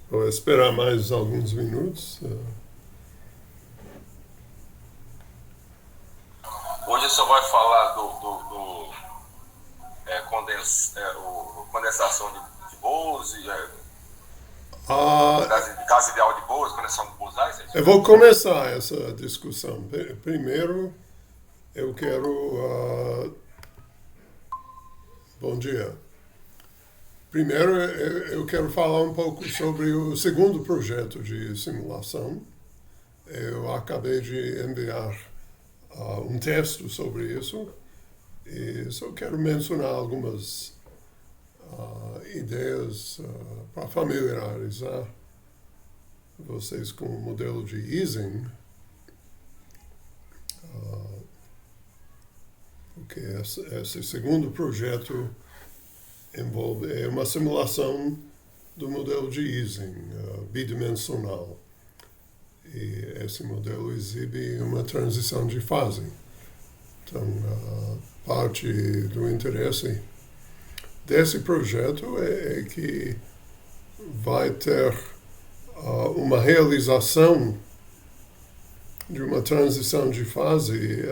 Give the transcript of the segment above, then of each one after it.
Vou esperar mais alguns minutos. Hoje só vai falar condensação de Bose, Ah, caso ideal de Bose, condensação de Bose-Einstein. eu vou começar essa discussão. Primeiro, eu quero. Bom dia. Primeiro, eu quero falar um pouco sobre o segundo projeto de simulação. Eu acabei de enviar um texto sobre isso e só quero mencionar algumas ideias para familiarizar vocês com o modelo de Ising, porque esse segundo projeto envolve uma simulação do modelo de Ising, bidimensional. E esse modelo exibe uma transição de fase. Então, parte do interesse desse projeto é que vai ter uma realização de uma transição de fase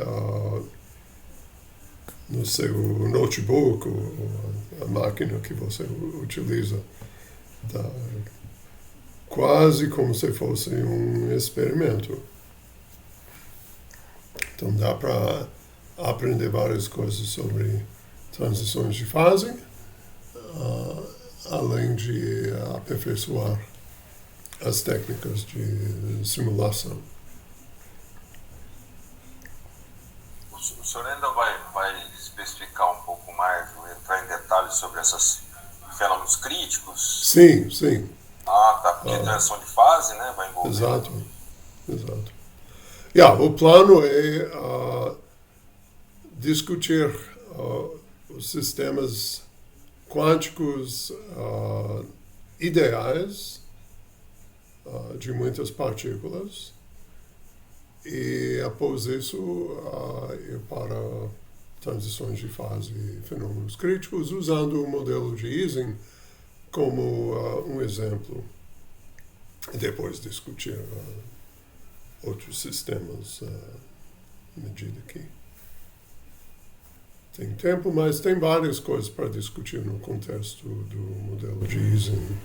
no seu notebook ou a máquina que você utiliza, quase como se fosse um experimento. Então dá para aprender várias coisas sobre transições de fase, além de aperfeiçoar as técnicas de simulação. O senhor ainda vai especificar um pouco mais, entrar em detalhes sobre esses fenômenos críticos? Sim, sim. Ah, tá. Porque transição de fase, né? Vai envolver. Exato. O plano é discutir os sistemas quânticos ideais de muitas partículas e, após isso, ir para transições de fase e fenômenos críticos, usando o modelo de Ising como um exemplo. E depois discutir outros sistemas à medida que tem tempo, mas tem várias coisas para discutir no contexto do modelo de Ising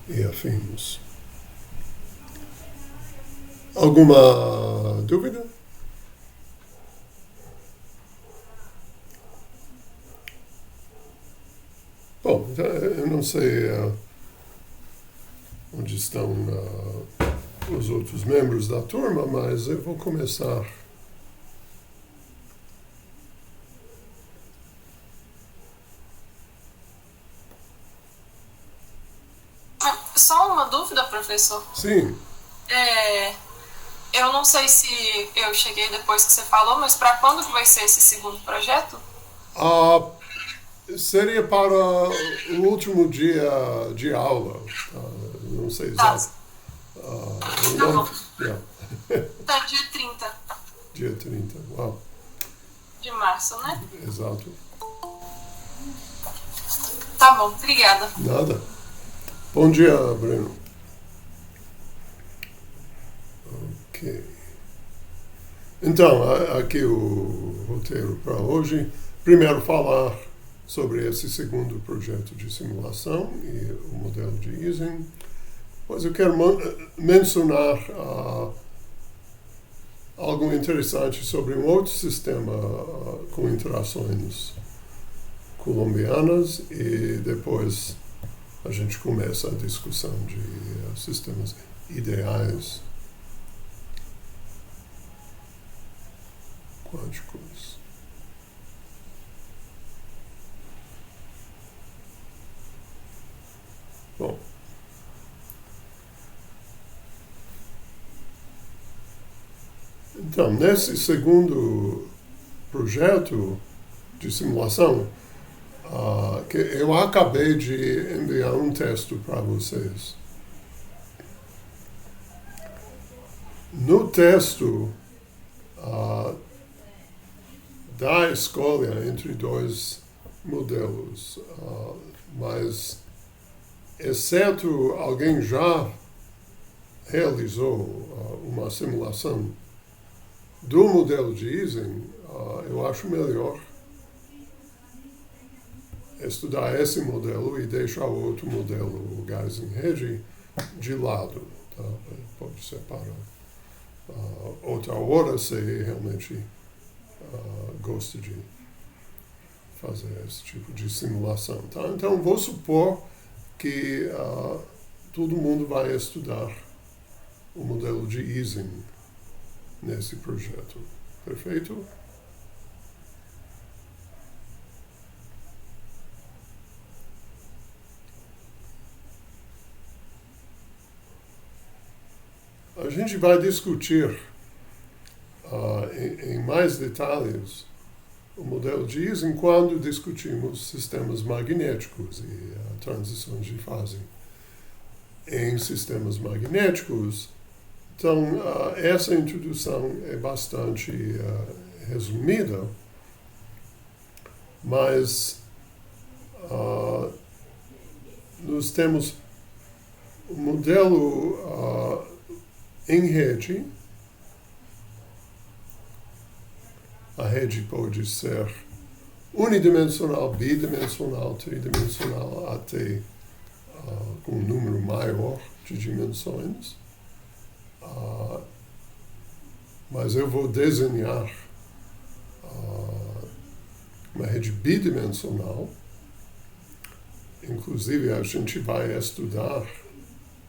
e afins. Alguma dúvida? Bom, eu não sei onde estão os outros membros da turma, mas eu vou começar. Só uma dúvida, professor. Sim. Eu não sei se eu cheguei depois que você falou, mas para quando que vai ser esse segundo projeto? Seria para o último dia de aula. Não sei exato. Tá bom. Tá, dia 30. Dia 30, uau. De março, né? Exato. Tá bom, obrigada. Nada. Bom dia, Breno. Ok. Então, aqui o roteiro para hoje. Primeiro falar sobre esse segundo projeto de simulação e o modelo de Ising. Depois eu quero mencionar algo interessante sobre um outro sistema com interações coulombianas e depois a gente começa a discussão de sistemas ideais quânticos. Bom, então, nesse segundo projeto de simulação, que eu acabei de enviar um texto para vocês. No texto, dá a escolha entre dois modelos, mas exceto alguém já realizou uma simulação do modelo de Ising, eu acho melhor estudar esse modelo e deixar o outro modelo, o Geising-Hegel, de lado. Tá? Pode ser para outra hora, se realmente gosta de fazer esse tipo de simulação. Tá? Então, vou supor que todo mundo vai estudar o modelo de Ising nesse projeto. Perfeito? A gente vai discutir em mais detalhes o modelo de Ising quando discutimos sistemas magnéticos e transições de fase em sistemas magnéticos. Então, essa introdução é bastante resumida, mas nós temos o modelo em rede. A rede pode ser unidimensional, bidimensional, tridimensional, até com um número maior de dimensões. Mas eu vou desenhar uma rede bidimensional. Inclusive, a gente vai estudar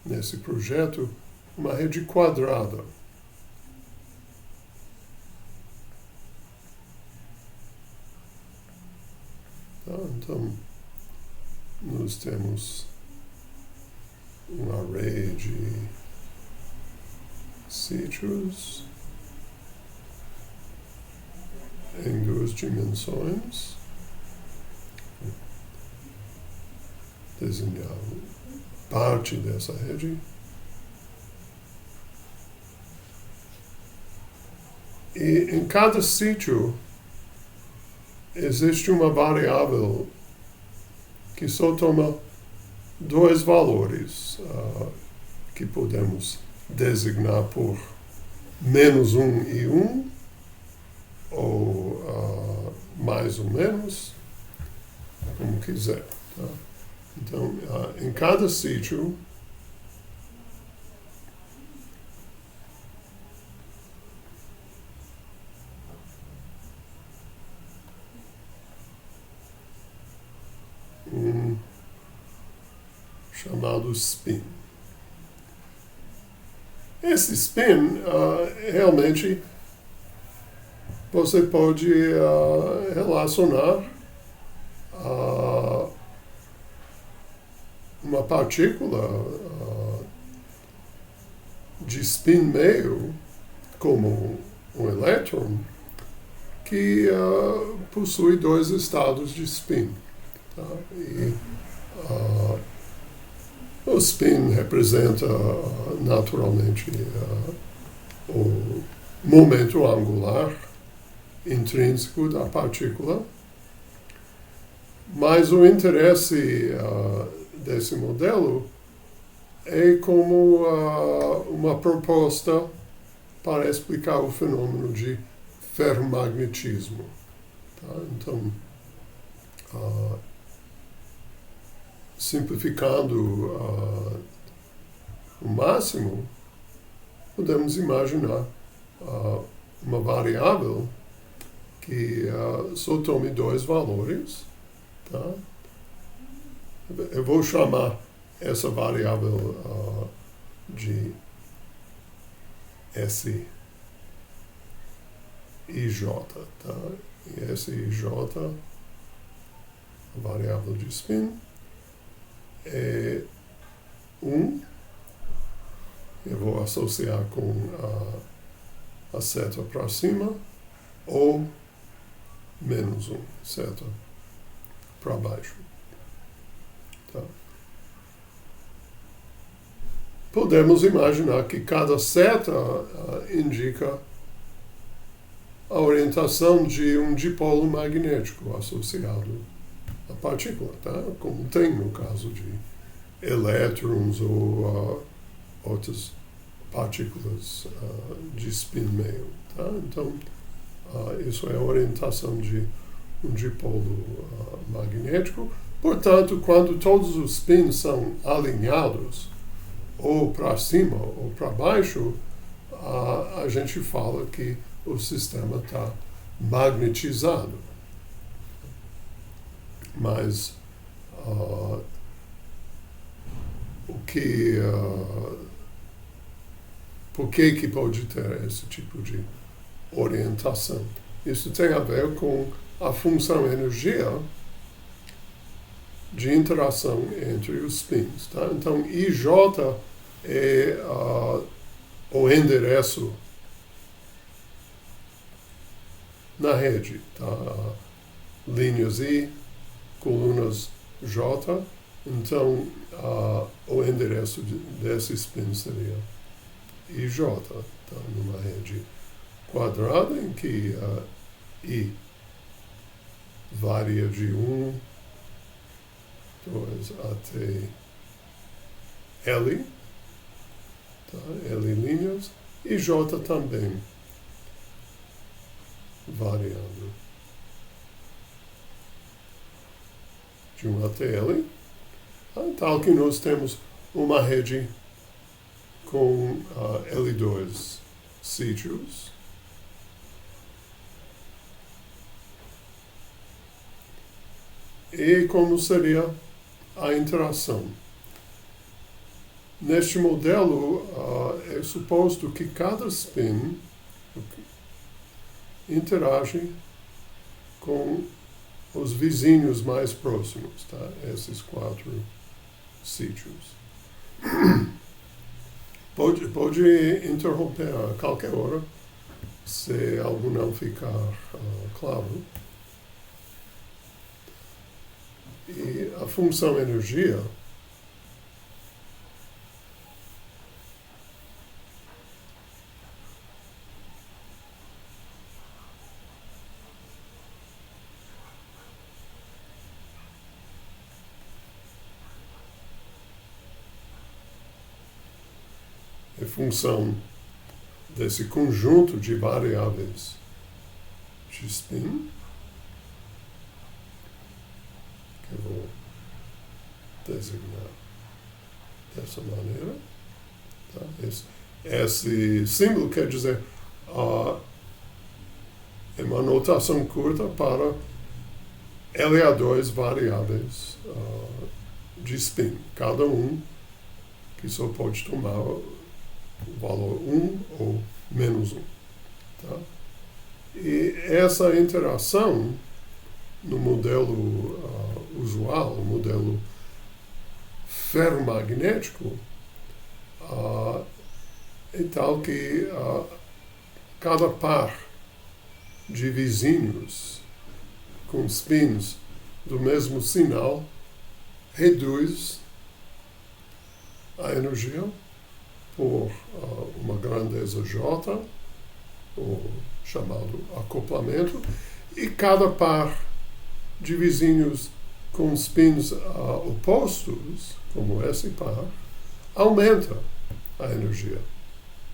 nesse projeto uma rede quadrada. Então, nós temos um array de sítios em duas dimensões. Desenhar parte dessa rede. E em cada sítio existe uma variável que só toma dois valores, que podemos designar por -1 e 1, ou mais ou menos, como quiser. Tá? Então, em cada sítio, chamado spin. Esse spin, realmente, você pode relacionar uma partícula de spin meio, como um elétron, que possui dois estados de spin. Tá? E o spin representa naturalmente o momento angular intrínseco da partícula, mas o interesse desse modelo é como uma proposta para explicar o fenômeno de ferromagnetismo. Tá? Então, simplificando o máximo, podemos imaginar uma variável que só tome dois valores. Tá? Eu vou chamar essa variável de SIJ. Tá? E SIJ, a variável de spin, é 1. Eu vou associar com a seta para cima, ou -1, seta para baixo. Tá? Podemos imaginar que cada seta indica a orientação de um dipolo magnético associado à partícula, tá? Como tem no caso de elétrons ou outras partículas de spin meio. Tá? Então, isso é a orientação de um dipolo magnético. Portanto, quando todos os spins são alinhados, ou para cima ou para baixo, a gente fala que o sistema está magnetizado. Mas por que pode ter esse tipo de orientação? Isso tem a ver com a função energia de interação entre os spins. Tá? Então, IJ é o endereço na rede. Tá? Linhas I, colunas J. Então, o endereço desse spin seria IJ, tá? Numa rede quadrada em que I varia de 1, 2 até L, tá? L linhas, e J também variando de 1 até L, tá? Tal que nós temos uma rede com L2 sítios. E como seria a interação? Neste modelo, é suposto que cada spin interage com os vizinhos mais próximos, tá? Esses 4 sítios. Pode interromper a qualquer hora, se algo não ficar claro. E a função energia é função desse conjunto de variáveis de spin, que eu vou designar dessa maneira. Tá? Esse símbolo quer dizer é uma notação curta para LA2 variáveis de spin, cada um que só pode tomar o valor 1 ou menos 1. Tá? E essa interação no modelo usual, o modelo ferromagnético, é tal que cada par de vizinhos com spins do mesmo sinal reduz a energia por uma grandeza J, ou chamado acoplamento, e cada par de vizinhos com spins opostos, como esse par, aumenta a energia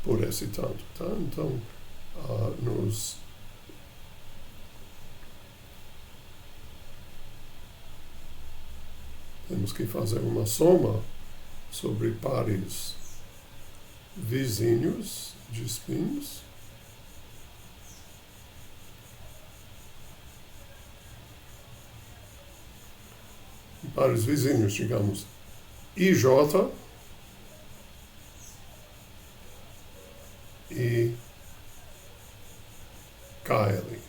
por esse tanto. Tá? Então, nós temos que fazer uma soma sobre pares vizinhos de spins. Pares vizinhos, digamos, IJ e KL.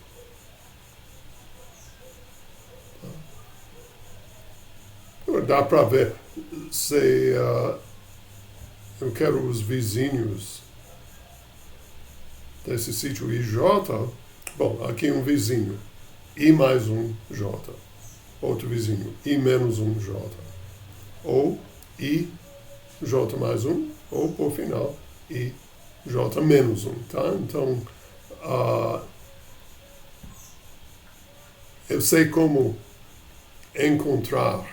Dá para ver se eu quero os vizinhos desse sítio IJ. Bom, aqui um vizinho, I mais um J. Outro vizinho, I menos um J. Ou I, J mais um, ou, por final, I, J menos um. Tá? Então, eu sei como encontrar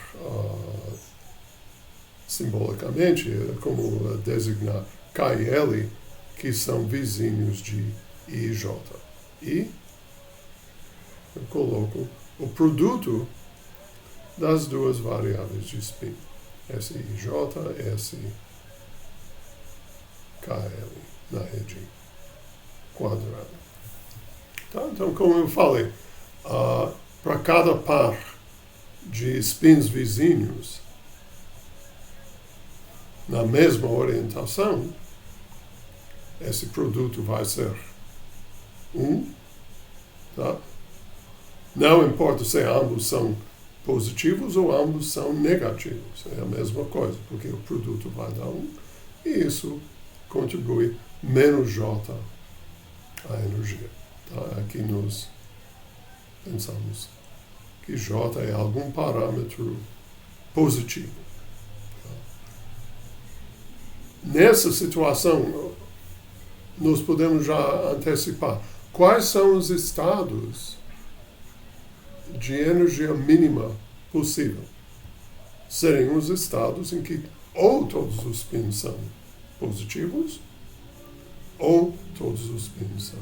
simbolicamente, é como designar K e L, que são vizinhos de I e J. E eu coloco o produto das duas variáveis de spin. SIJ, SKL, na rede quadrada. Tá? Então, como eu falei, para cada par de spins vizinhos na mesma orientação, esse produto vai ser 1. Tá? Não importa se ambos são positivos ou ambos são negativos. É a mesma coisa, porque o produto vai dar 1 e isso contribui menos J à energia. Tá? Aqui nós pensamos que J é algum parâmetro positivo. Tá? Nessa situação, nós podemos já antecipar quais são os estados de energia mínima possível. Serem os estados em que ou todos os spins são positivos ou todos os spins são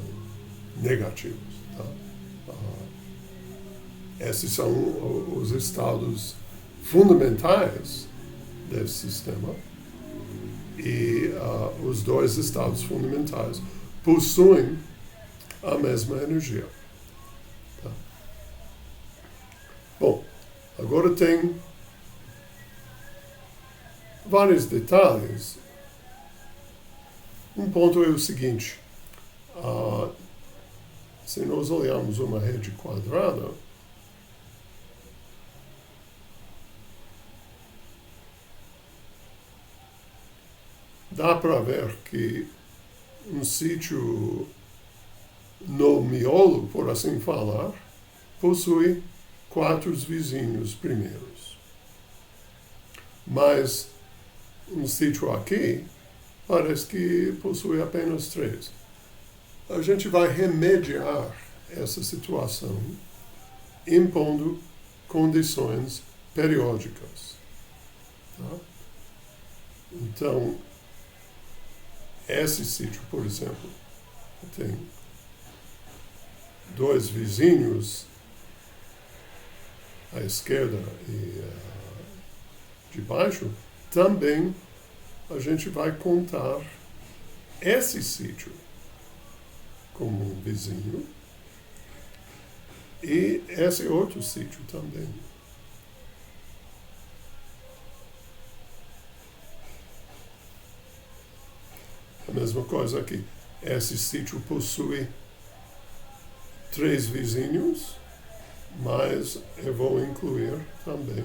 negativos. Tá? Esses são os estados fundamentais desse sistema e os dois estados fundamentais possuem a mesma energia. Tá? Bom, agora tem vários detalhes. Um ponto é o seguinte, se nós olharmos uma rede quadrada, dá para ver que um sítio no miolo, por assim falar, possui 4 vizinhos primeiros. Mas um sítio aqui parece que possui apenas 3. A gente vai remediar essa situação impondo condições periódicas. Tá? Então, esse sítio, por exemplo, tem 2 vizinhos à esquerda e de baixo. Também a gente vai contar esse sítio como um vizinho e esse outro sítio também. A mesma coisa aqui. Esse sítio possui 3 vizinhos, mas eu vou incluir também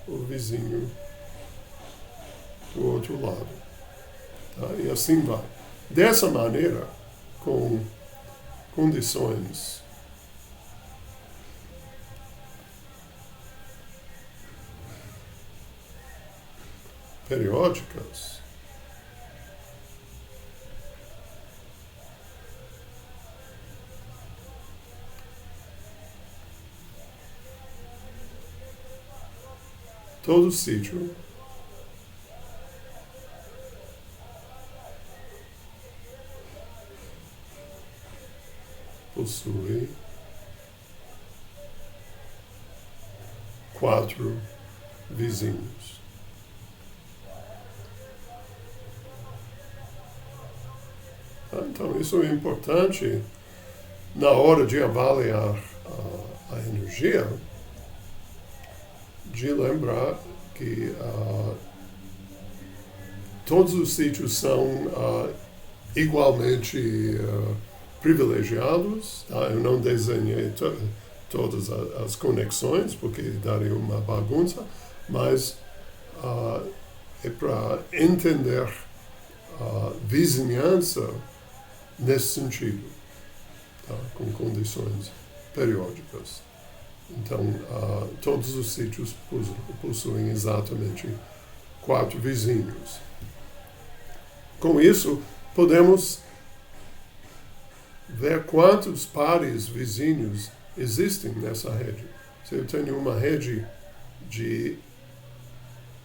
o vizinho do outro lado. Tá? E assim vai. Dessa maneira, com condições periódicas, todo sítio possui 4 vizinhos. Então, isso é importante na hora de avaliar a energia, de lembrar que todos os sítios são igualmente privilegiados. Tá? Eu não desenhei todas as conexões, porque daria uma bagunça, mas é para entender a vizinhança nesse sentido, tá? Com condições periódicas. Então, todos os sítios possuem exatamente 4 vizinhos. Com isso, podemos ver quantos pares vizinhos existem nessa rede. Se eu tenho uma rede de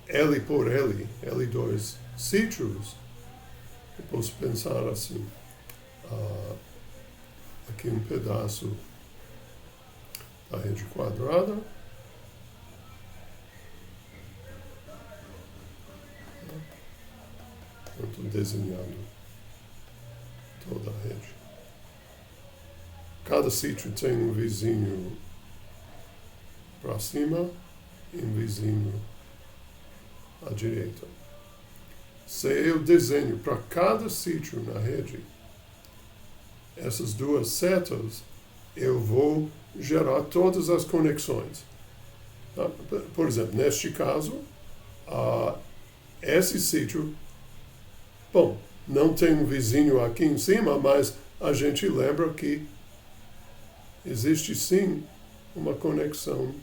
L por L, L2 sítios, eu posso pensar assim, aqui um pedaço da rede quadrada, eu estou desenhando toda a rede. Cada sítio tem um vizinho para cima e um vizinho à direita. Se eu desenho para cada sítio na rede essas duas setas, eu vou gerar todas as conexões. Tá? Por exemplo, neste caso, esse sítio, bom, não tem um vizinho aqui em cima, mas a gente lembra que existe sim uma conexão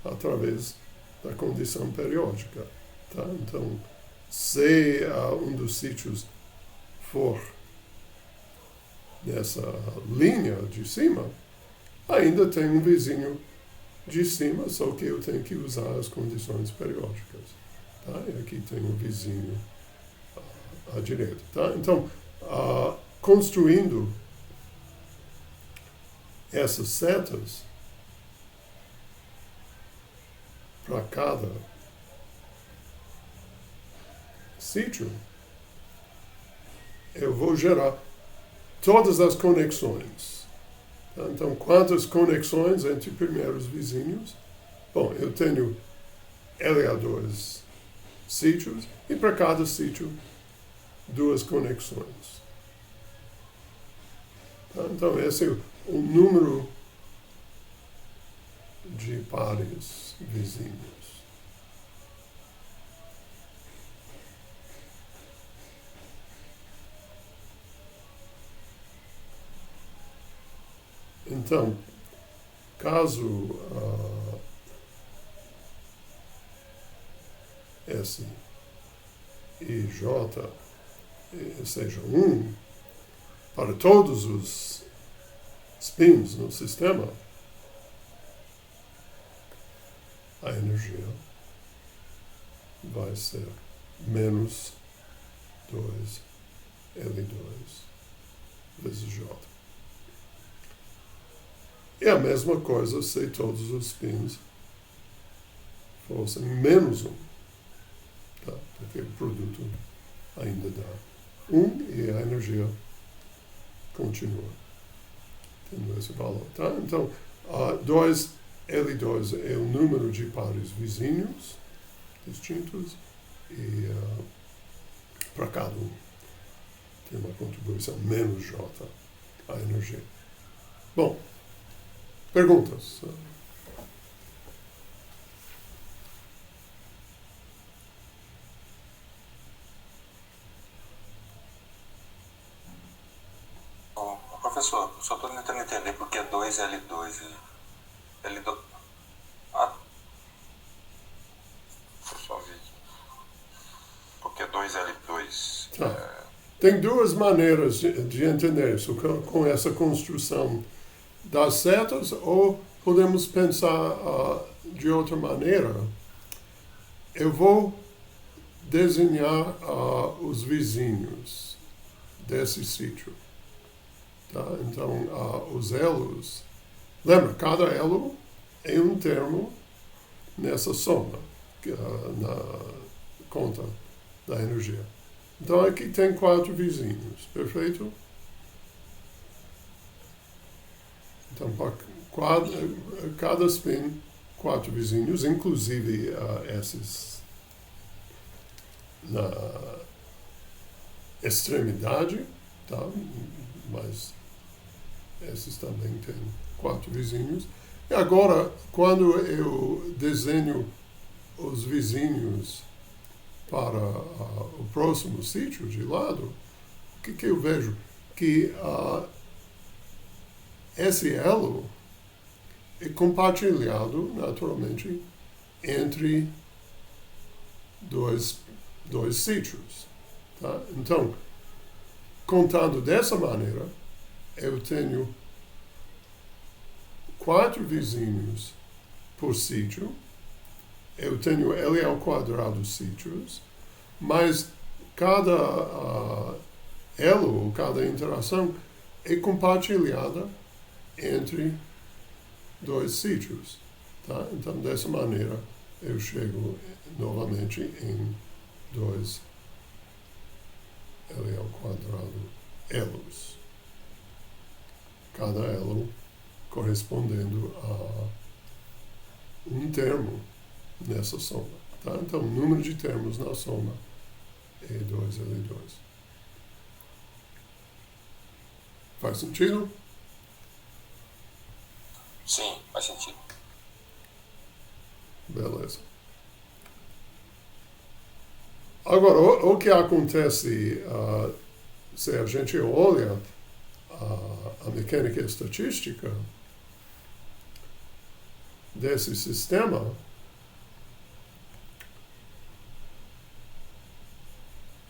através da condição periódica. Tá? Então, se um dos sítios for nessa linha de cima, ainda tem um vizinho de cima, só que eu tenho que usar as condições periódicas. Tá? E aqui tem um vizinho à direita. Tá? Então, construindo essas setas para cada sítio, eu vou gerar todas as conexões. Tá? Então, quantas conexões entre primeiros vizinhos? Bom, eu tenho LA2 sítios e para cada sítio, duas conexões. Tá? Então, esse é o número de pares vizinhos. Então, caso S e J sejam 1, para todos os spins no sistema, a energia vai ser menos 2 L2 vezes J. É a mesma coisa se todos os spins fossem menos 1. Tá? Porque o produto ainda dá 1 e a energia continua tendo esse valor. Tá? Então, 2 L2 é o número de pares vizinhos distintos e para cada um tem uma contribuição menos J a energia. Bom, perguntas? Professor, só estou tentando entender porque é 2L2 e L2. Só vi. Porque é 2L2. Tem duas maneiras de entender isso com essa construção das setas, ou podemos pensar de outra maneira. Eu vou desenhar os vizinhos desse sítio. Tá? Então, os elos, lembra, cada elo é um termo nessa soma, na conta da energia. Então, aqui tem 4 vizinhos, perfeito? Então, para cada spin, 4 vizinhos, inclusive esses na extremidade, tá? Mas esses também têm 4 vizinhos. E agora, quando eu desenho os vizinhos para o próximo sítio de lado, o que eu vejo? Que esse elo é compartilhado, naturalmente, entre dois sítios. Tá? Então, contando dessa maneira, eu tenho 4 vizinhos por sítio, eu tenho L ao quadrado sítios, mas cada elo, cada interação é compartilhada entre dois sítios. Tá? Então, dessa maneira, eu chego novamente em 2 L ao quadrado elos. Cada elo correspondendo a um termo nessa soma. Tá? Então, o número de termos na soma é 2L2. Faz sentido? Sim, faz sentido. Beleza. Agora, o que acontece se a gente olha a mecânica estatística desse sistema,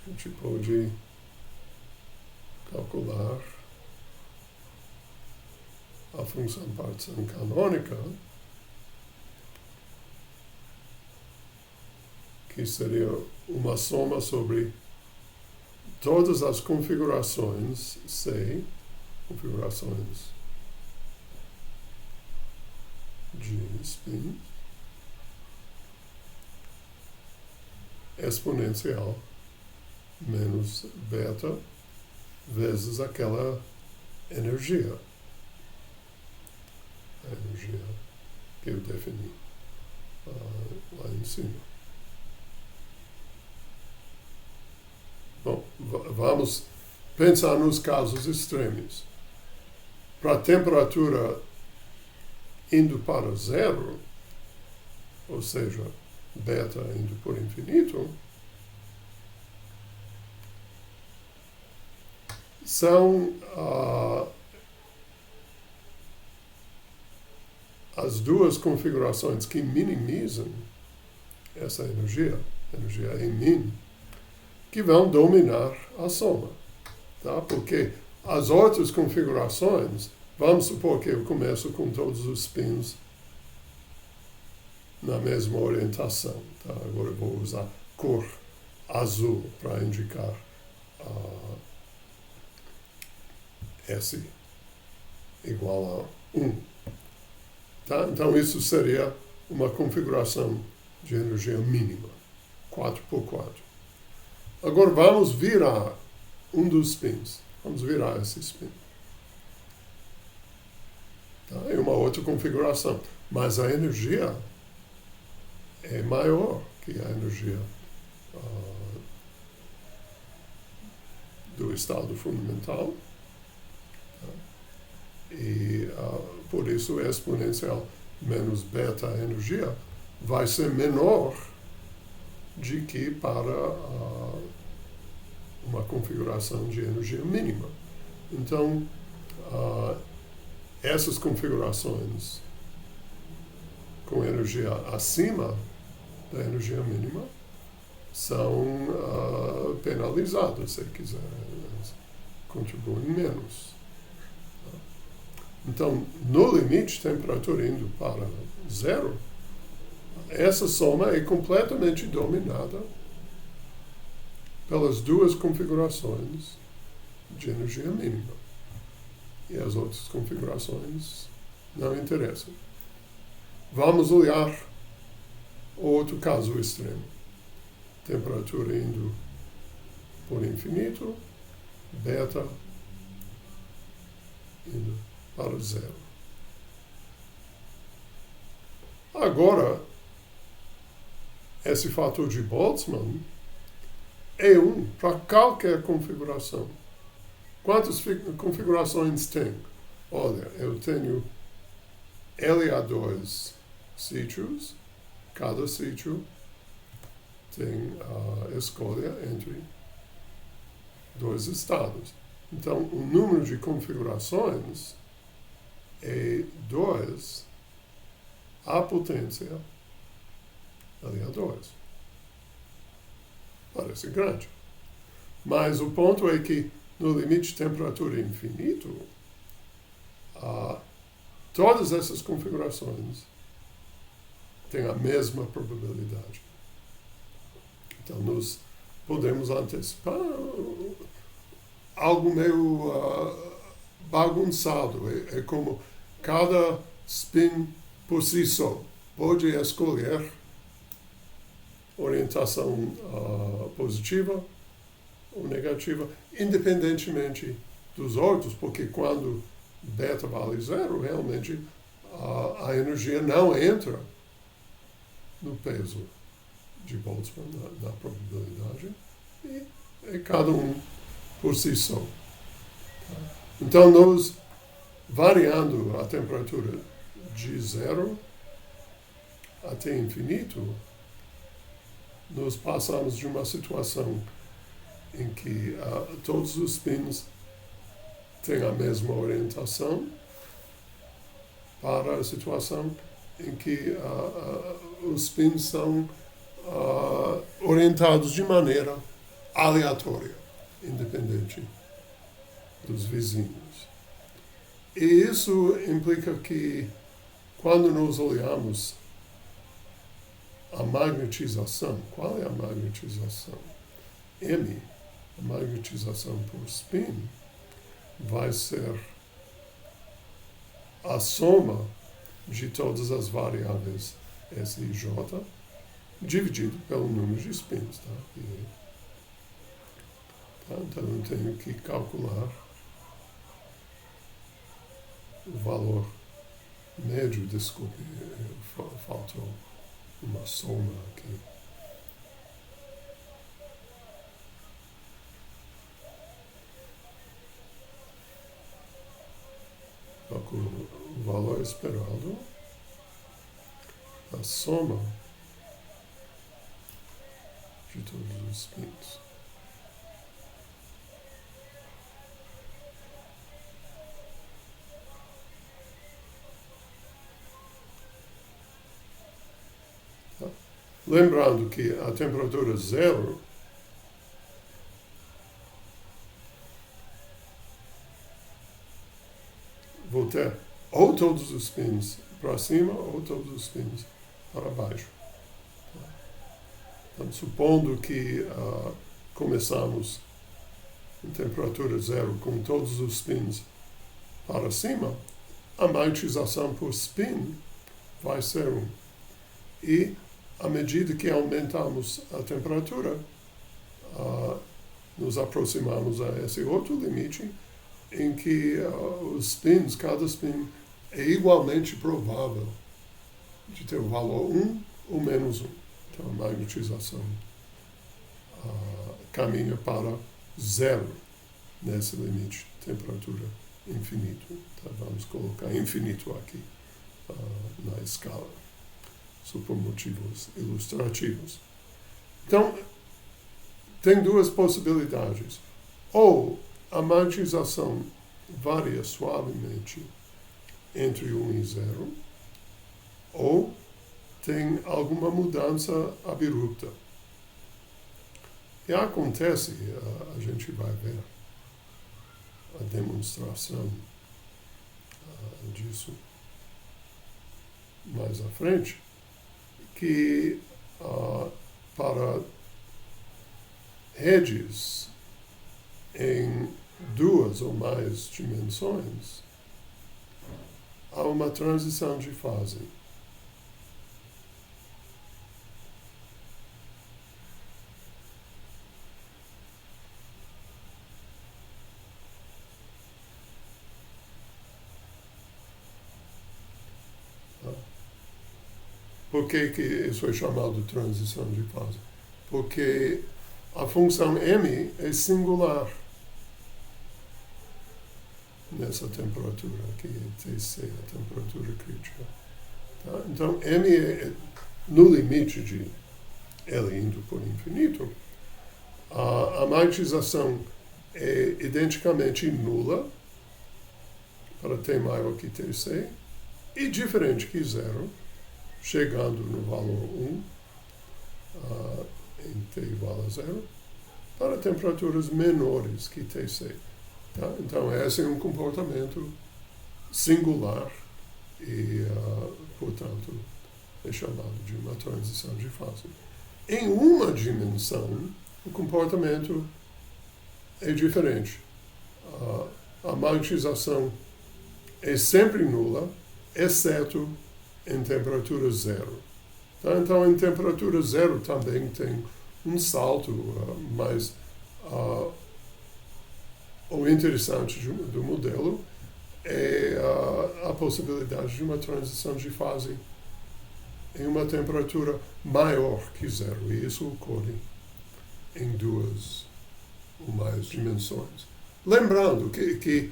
a gente pode calcular a função partição canônica, que seria uma soma sobre todas as configurações C, configurações de spin, exponencial menos beta vezes aquela energia. A energia que eu defini lá em cima. Bom, vamos pensar nos casos extremos. Para a temperatura indo para zero, ou seja, beta indo por infinito, são as duas configurações que minimizam essa energia em min, que vão dominar a soma. Tá? Porque as outras configurações, vamos supor que eu começo com todos os spins na mesma orientação. Tá? Agora eu vou usar cor azul para indicar S igual a 1. Tá? Então isso seria uma configuração de energia mínima, 4x4. Agora vamos virar um dos spins. Vamos virar esse spin. Tá? É uma outra configuração. Mas a energia é maior que a energia do estado fundamental. Tá? E por isso exponencial menos beta energia vai ser menor de que para uma configuração de energia mínima. Então, essas configurações com energia acima da energia mínima são penalizadas, se quiser, contribuem menos. Então, no limite, temperatura indo para zero, essa soma é completamente dominada pelas duas configurações de energia mínima. E as outras configurações não interessam. Vamos olhar outro caso extremo. Temperatura indo por infinito, beta indo para zero. Agora, esse fator de Boltzmann é 1 para qualquer configuração. Quantas configurações tem? Olha, eu tenho LA2 sítios, cada sítio tem a escolha entre dois estados. Então, o número de configurações é 2 à potência LA2. Parece grande. Mas o ponto é que no limite de temperatura infinito, todas essas configurações tem a mesma probabilidade. Então, nós podemos antecipar algo meio bagunçado. É como cada spin por si só pode escolher orientação positiva ou negativa, independentemente dos outros, porque quando beta vale zero, realmente a energia não entra no peso de Boltzmann, na probabilidade, e é cada um por si só. Então, nós, variando a temperatura de zero até infinito, nós passamos de uma situação em que todos os spins têm a mesma orientação para a situação em que os spins são orientados de maneira aleatória, independente dos vizinhos. E isso implica que, quando nós olhamos a magnetização, qual é a magnetização? M, a magnetização por spin, vai ser a soma de todas as variáveis S e J, dividido pelo número de spins. Então, eu tenho que calcular o valor médio, desculpe, faltou uma soma aqui. Calculo o valor esperado, a soma de todos os spins. Lembrando que a temperatura zero vou ter ou todos os spins para cima ou todos os spins para baixo. Então, supondo que começamos em temperatura zero com todos os spins para cima, a magnetização por spin vai ser 1. E, à medida que aumentamos a temperatura, nos aproximamos a esse outro limite em que os spins, cada spin, é igualmente provável de ter o valor 1 ou menos 1. Então, a magnetização caminha para zero nesse limite de temperatura infinito. Então, vamos colocar infinito aqui na escala, só por motivos ilustrativos. Então, tem duas possibilidades. Ou a magnetização varia suavemente entre 1 e 0, ou tem alguma mudança abrupta. E acontece, a gente vai ver a demonstração disso mais à frente, que para redes em 2 ou mais dimensões, há uma transição de fase. Por que isso é chamado de transição de fase? Porque a função m é singular nessa temperatura, aqui é Tc, a temperatura crítica. Tá? Então, m é no limite de L indo por infinito, a magnetização é identicamente nula para T maior que Tc e diferente que zero, chegando no valor 1, em T igual a zero, para temperaturas menores que Tc. Tá? Então, esse é um comportamento singular e, portanto, é chamado de uma transição de fase. Em uma dimensão, o comportamento é diferente. A magnetização é sempre nula, exceto em temperatura zero. Tá? Então, em temperatura zero também tem um salto, mas o interessante do modelo é a possibilidade de uma transição de fase em uma temperatura maior que zero, e isso ocorre em duas ou mais dimensões. Lembrando que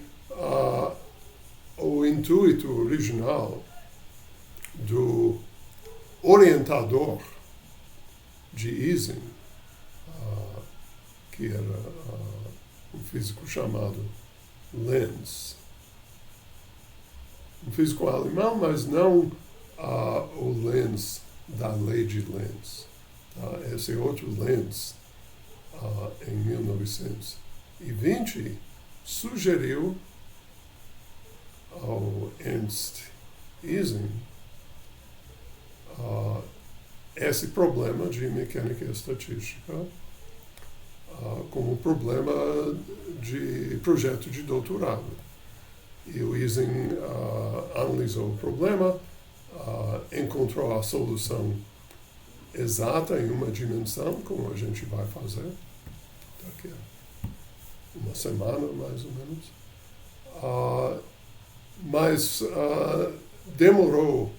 o intuito original do orientador de Ising, que era um físico chamado Lenz, um físico alemão, mas não o Lenz da lei de Lenz. Esse outro Lenz, em 1920, sugeriu ao Ernst Ising esse problema de mecânica estatística como problema de projeto de doutorado. E o Ising analisou o problema, encontrou a solução exata em uma dimensão, como a gente vai fazer daqui a uma semana, mais ou menos. Mas demorou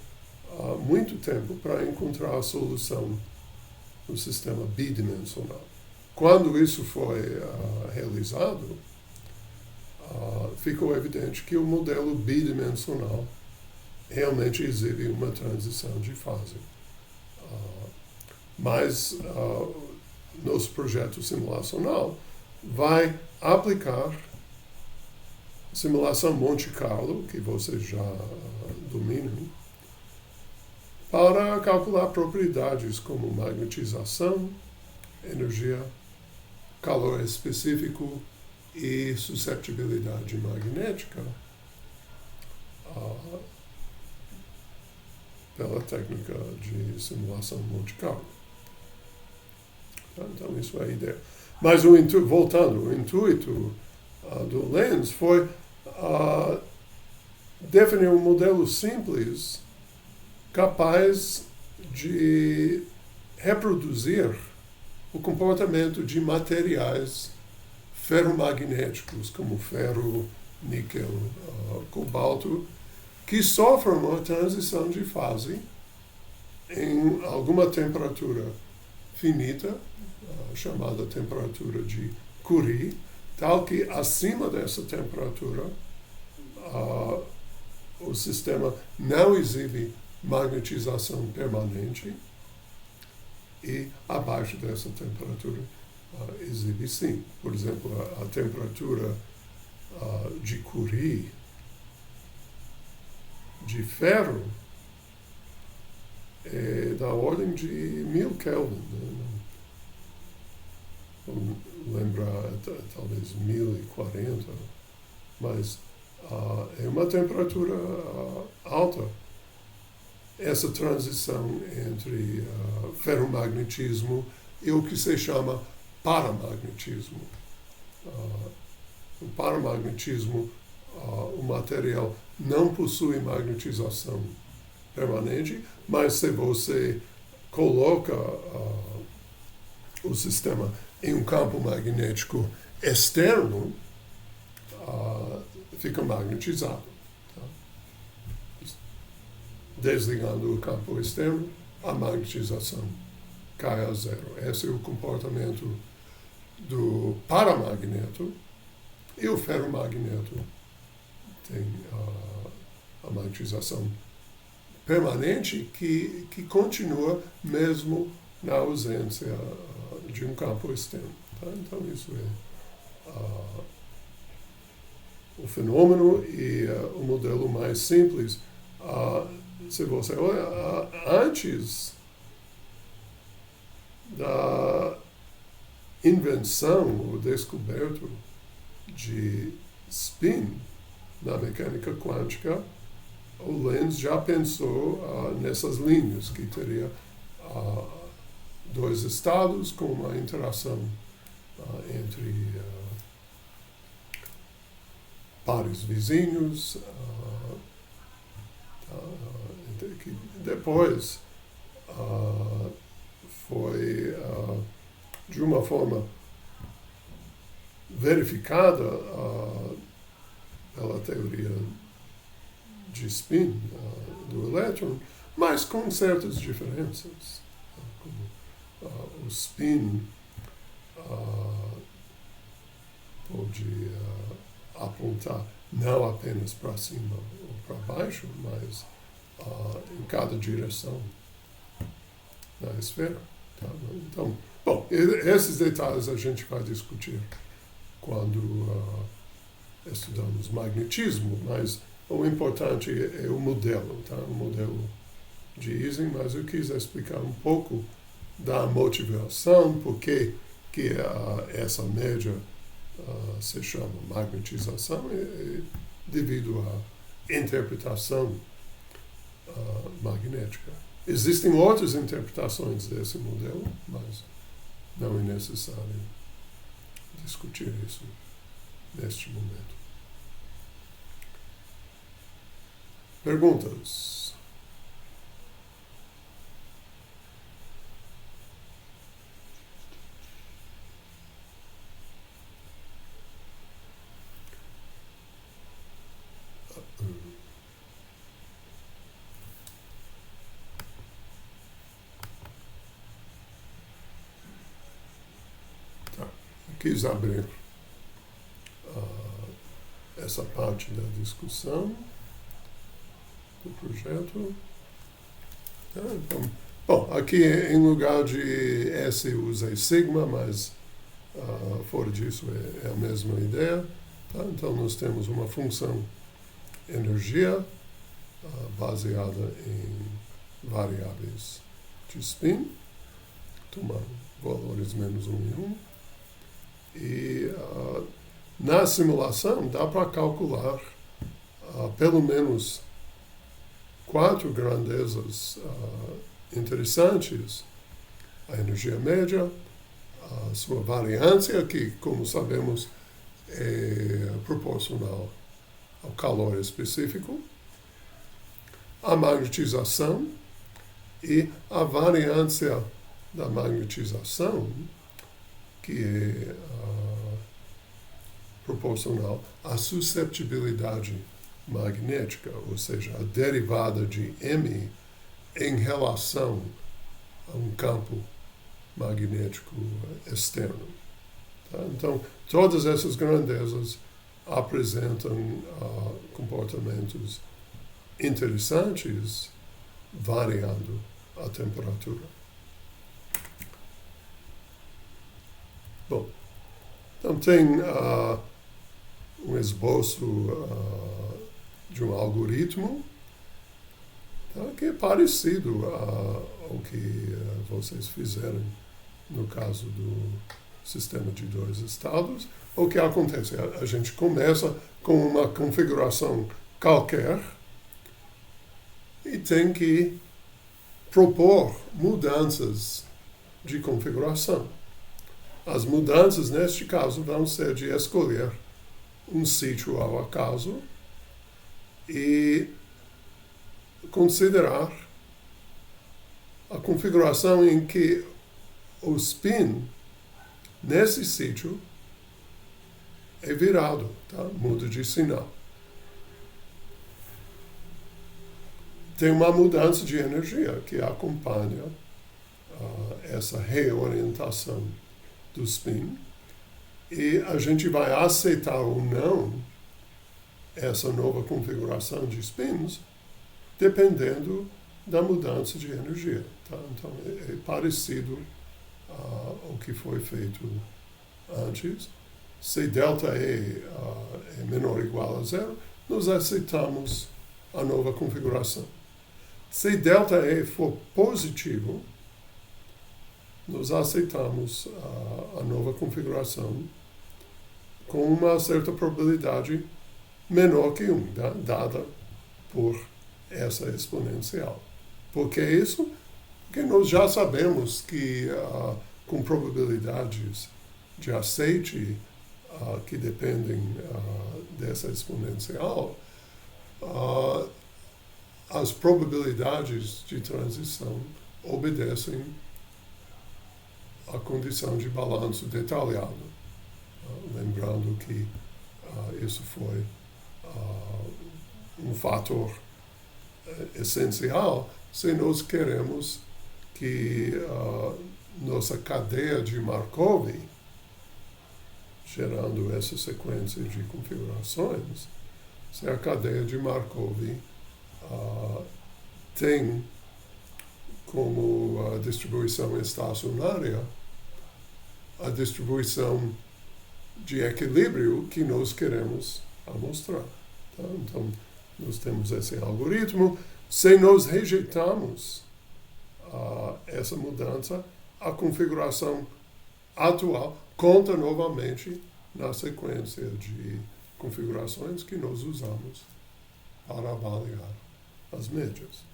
muito tempo para encontrar a solução no sistema bidimensional. Quando isso foi realizado, ficou evidente que o modelo bidimensional realmente exibe uma transição de fase. Mas nosso projeto simulacional vai aplicar simulação Monte Carlo, que vocês já dominam, para calcular propriedades como magnetização, energia, calor específico e susceptibilidade magnética pela técnica de simulação Monte Carlo. Então, isso é a ideia. Mas, voltando, o intuito do Lenz foi definir um modelo simples capaz de reproduzir o comportamento de materiais ferromagnéticos, como ferro, níquel, cobalto, que sofrem uma transição de fase em alguma temperatura finita, chamada temperatura de Curie, tal que acima dessa temperatura o sistema não exibe magnetização permanente e abaixo dessa temperatura exibe sim. Por exemplo, a temperatura de Curie de ferro é da ordem de 1000 Kelvin. Vamos lembrar, talvez 1040, mas é uma temperatura alta. Essa transição entre ferromagnetismo e o que se chama paramagnetismo. O paramagnetismo, o material não possui magnetização permanente, mas se você coloca o sistema em um campo magnético externo, fica magnetizado. Tá? Desligando o campo externo, a magnetização cai a zero. Esse é o comportamento do paramagneto, e o ferromagneto tem a magnetização permanente que continua mesmo na ausência de um campo externo. Tá? Então, isso é o fenômeno e o modelo mais simples. Se você olha, antes da invenção ou descoberto de spin na mecânica quântica, o Lenz já pensou nessas linhas, que teria dois estados com uma interação entre pares vizinhos, que depois foi de uma forma verificada pela teoria de spin do elétron, mas com certas diferenças. Como o spin pode apontar não apenas para cima ou para baixo, mas em cada direção na esfera. Tá? Então, bom, esses detalhes a gente vai discutir quando estudamos magnetismo, mas o importante é o modelo, tá? O modelo de Ising, mas eu quis explicar um pouco da motivação, por que essa média se chama magnetização, devido à interpretação magnética. Existem outras interpretações desse modelo, mas não é necessário discutir isso neste momento. Perguntas? Tá. Quis abrir essa parte da discussão do projeto. Tá, então, bom, aqui em lugar de S eu usei sigma, mas fora disso é a mesma ideia. Tá? Então nós temos uma função energia baseada em variáveis de spin, tomando valores menos 1 e 1. E na simulação dá para calcular pelo menos 4 grandezas interessantes: a energia média, a sua variância, que, como sabemos, é proporcional ao calor específico, a magnetização e a variância da magnetização, que é proporcional à susceptibilidade magnética, ou seja, a derivada de M em relação a um campo magnético externo. Tá? Então, todas essas grandezas apresentam comportamentos interessantes variando a temperatura. Bom, então tem um esboço de um algoritmo, tá, que é parecido ao que vocês fizeram no caso do sistema de 2 estados. O que acontece? A gente começa com uma configuração qualquer e tem que propor mudanças de configuração. As mudanças, neste caso, vão ser de escolher um sítio ao acaso e considerar a configuração em que o spin nesse sítio é virado, tá? Muda de sinal. Tem uma mudança de energia que acompanha essa reorientação do spin, e a gente vai aceitar ou não essa nova configuração de spins dependendo da mudança de energia. Tá? Então é parecido ao que foi feito antes. Se delta E é menor ou igual a 0, nós aceitamos a nova configuração. Se delta E for positivo, nós aceitamos a nova configuração com uma certa probabilidade menor que 1, dada por essa exponencial. Por que isso? Porque nós já sabemos que com probabilidades de aceite que dependem dessa exponencial, as probabilidades de transição obedecem à condição de balanço detalhado. Lembrando que isso foi um fator essencial se nós queremos que nossa cadeia de Markov, gerando essa sequência de configurações, se a cadeia de Markov tem como distribuição estacionária a distribuição de equilíbrio que nós queremos mostrar. Tá? Então, nós temos esse algoritmo. Se nós rejeitamos essa mudança, a configuração atual conta novamente na sequência de configurações que nós usamos para avaliar as médias.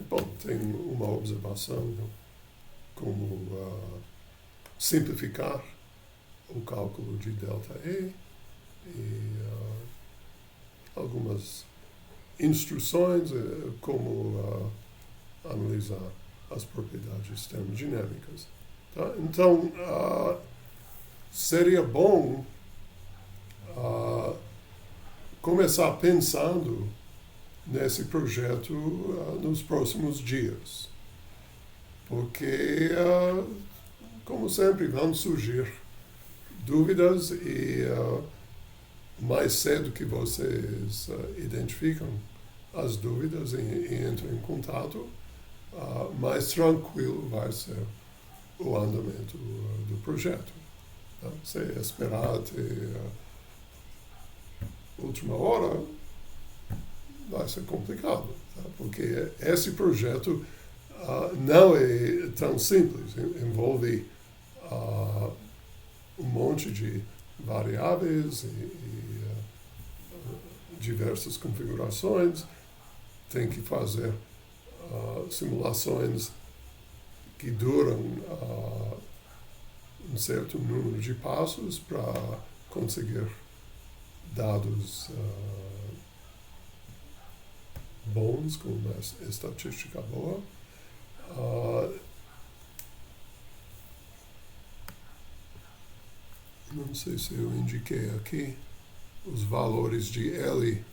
Bom, tem uma observação como simplificar o cálculo de delta E e algumas instruções como analisar as propriedades termodinâmicas. Tá? Então, seria bom começar pensando nesse projeto nos próximos dias. Porque, como sempre, vão surgir dúvidas e mais cedo que vocês identificam as dúvidas e entram em contato, mais tranquilo vai ser o andamento do projeto. Tá? Se esperar até a última hora, vai ser complicado, tá? Porque esse projeto não é tão simples, envolve um monte de variáveis e diversas configurações, tem que fazer simulações que duram um certo número de passos para conseguir dados bons, com uma estatística boa. Não sei se eu indiquei aqui os valores de L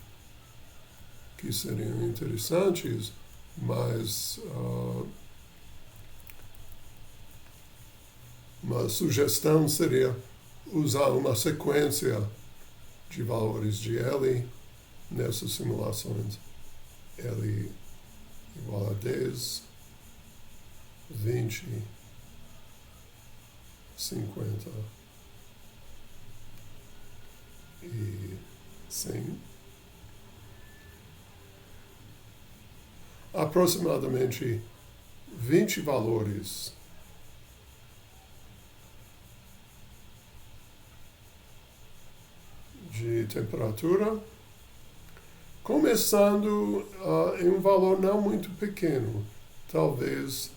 que seriam interessantes, mas uma sugestão seria usar uma sequência de valores de L nessas simulações. L igual a 10, 20, 50 e 100. Aproximadamente 20 valores de temperatura, começando em um valor não muito pequeno, talvez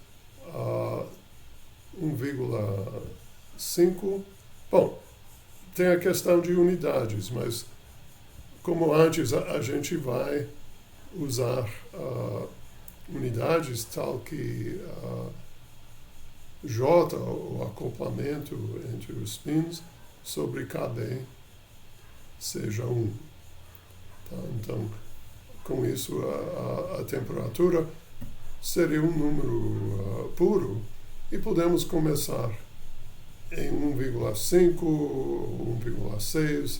1,5. Bom, tem a questão de unidades, mas como antes a gente vai usar unidades tal que J, o acoplamento entre os spins, sobre KB seja 1. Tá? Então, com isso, a temperatura seria um número puro e podemos começar em 1,5, 1,6,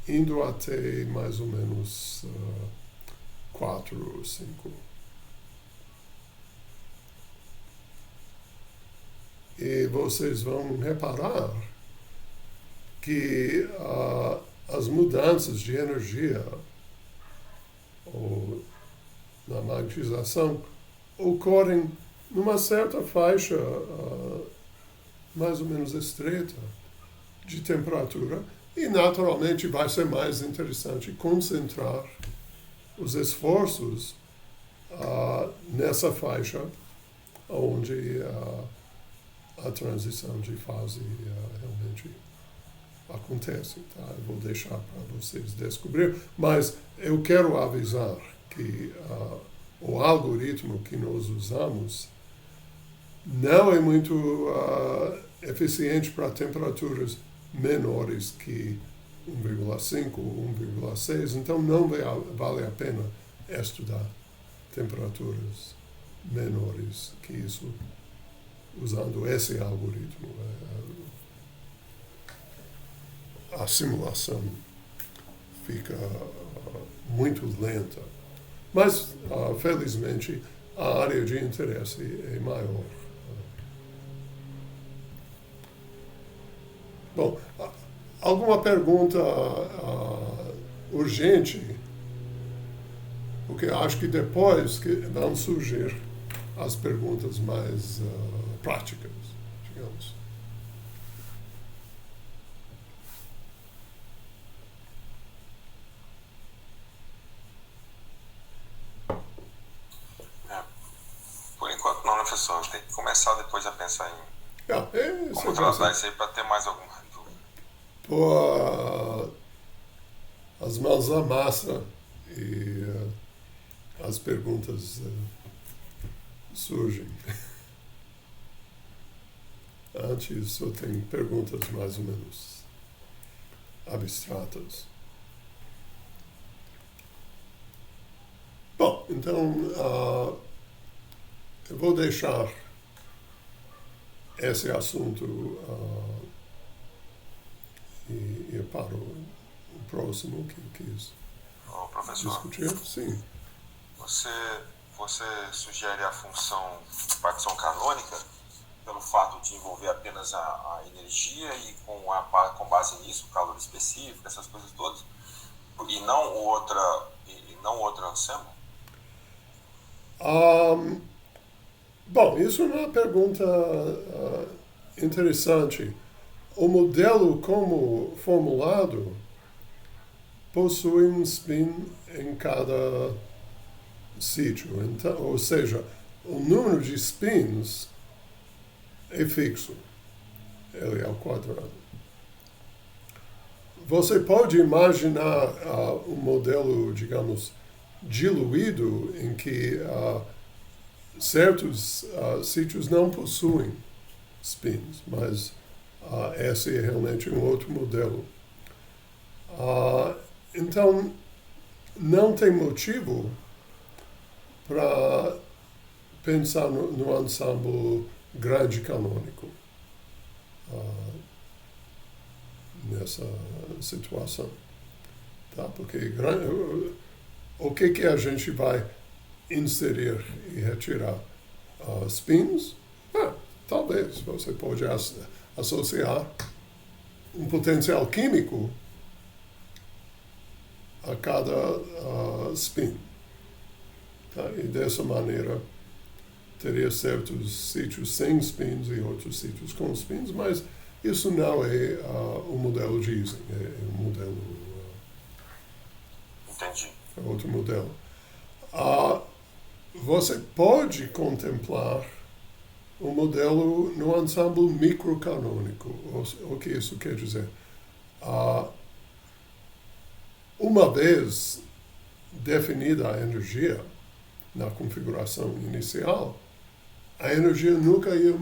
indo até mais ou menos 4 ou 5. E vocês vão reparar que as mudanças de energia ou na magnetização ocorrem numa certa faixa mais ou menos estreita, de temperatura e, naturalmente, vai ser mais interessante concentrar os esforços nessa faixa onde a transição de fase realmente acontece. Tá? Eu vou deixar para vocês descobrir, mas eu quero avisar que o algoritmo que nós usamos não é muito eficiente para temperaturas menores que 1,5, 1,6, então não vale a pena estudar temperaturas menores que isso usando esse algoritmo. A simulação fica muito lenta. Mas, felizmente, a área de interesse é maior. Bom, alguma pergunta urgente? Porque acho que depois que vão surgir as perguntas mais práticas, digamos. Por enquanto não, né, professor? Tem que começar depois a pensar em como tratar isso aí para ter mais alguma dúvida. Pôr as mãos na massa e as perguntas surgem. Antes só tem perguntas mais ou menos abstratas. Bom, então eu vou deixar esse assunto e ir para o próximo que eu quis discutir. Sim. Você sugere a função de partição canônica pelo fato de envolver apenas a energia e com base nisso, o calor específico, essas coisas todas, e não outra ensemble? Bom, isso é uma pergunta interessante. O modelo como formulado possui um spin em cada sítio. Então, ou seja, o número de spins é fixo. Ele é ao quadrado. Você pode imaginar um modelo, digamos, diluído em que certos sítios não possuem spins, mas esse é realmente um outro modelo. Então, não tem motivo para pensar no ensemble grande canônico nessa situação. Tá? Porque o que a gente vai inserir e retirar? Spins? Talvez você pode associar um potencial químico a cada spin. Tá? E dessa maneira teria certos sítios sem spins e outros sítios com spins, mas isso não é o modelo de Ising, é um modelo... Entendi. É outro modelo. Você pode contemplar o modelo no ensemble microcanônico. O que isso quer dizer? Uma vez definida a energia na configuração inicial, a energia nunca ia